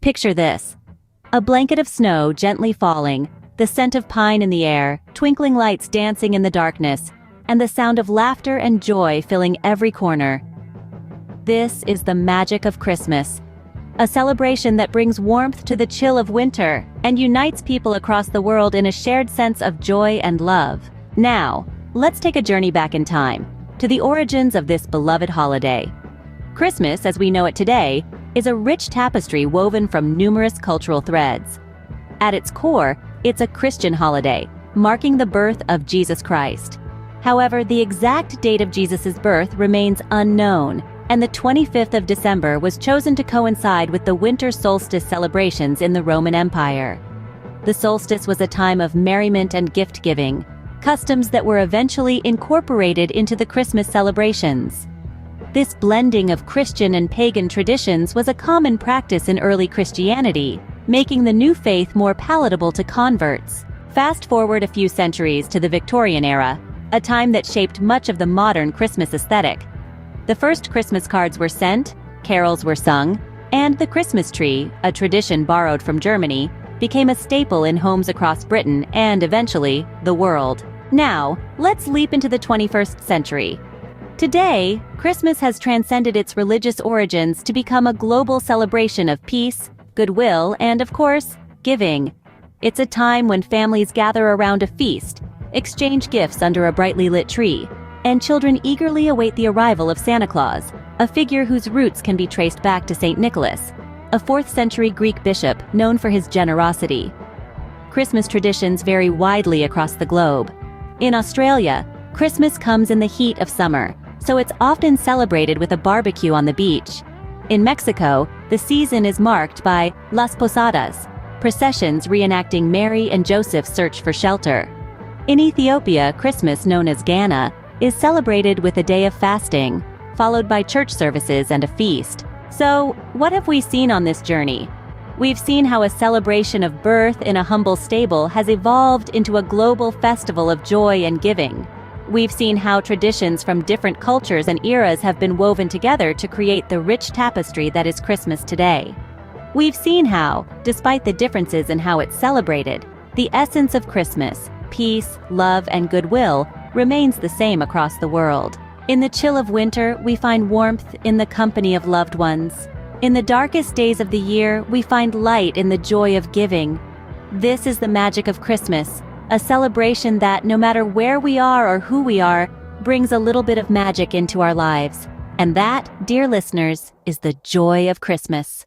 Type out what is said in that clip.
Picture this. A blanket of snow gently falling, the scent of pine in the air, twinkling lights dancing in the darkness, and the sound of laughter and joy filling every corner. This is the magic of Christmas. A celebration that brings warmth to the chill of winter and unites people across the world in a shared sense of joy and love. Now, let's take a journey back in time, to the origins of this beloved holiday. Christmas, as we know it today, is a rich tapestry woven from numerous cultural threads. At its core, it's a Christian holiday, marking the birth of Jesus Christ. However, the exact date of Jesus' birth remains unknown, and the 25th of December was chosen to coincide with the winter solstice celebrations in the Roman Empire. The solstice was a time of merriment and gift-giving, customs that were eventually incorporated into the Christmas celebrations. This blending of Christian and pagan traditions was a common practice in early Christianity, making the new faith more palatable to converts. Fast forward a few centuries to the Victorian era, a time that shaped much of the modern Christmas aesthetic. The first Christmas cards were sent, carols were sung, and the Christmas tree, a tradition borrowed from Germany, became a staple in homes across Britain and, eventually, the world. Now, let's leap into the 21st century. Today, Christmas has transcended its religious origins to become a global celebration of peace, goodwill, and, of course, giving. It's a time when families gather around a feast, exchange gifts under a brightly lit tree, and children eagerly await the arrival of Santa Claus, a figure whose roots can be traced back to Saint Nicholas, a 4th-century Greek bishop known for his generosity. Christmas traditions vary widely across the globe. In Australia, Christmas comes in the heat of summer, so it's often celebrated with a barbecue on the beach. In Mexico, the season is marked by Las Posadas, processions reenacting Mary and Joseph's search for shelter. In Ethiopia, Christmas, known as Ganna, is celebrated with a day of fasting, followed by church services and a feast. So, what have we seen on this journey? We've seen how a celebration of birth in a humble stable has evolved into a global festival of joy and giving. We've seen how traditions from different cultures and eras have been woven together to create the rich tapestry that is Christmas today. We've seen how, despite the differences in how it's celebrated, the essence of Christmas, peace, love, and goodwill, remains the same across the world. In the chill of winter, we find warmth in the company of loved ones. In the darkest days of the year, we find light in the joy of giving. This is the magic of Christmas, a celebration that, no matter where we are or who we are, brings a little bit of magic into our lives. And that, dear listeners, is the joy of Christmas.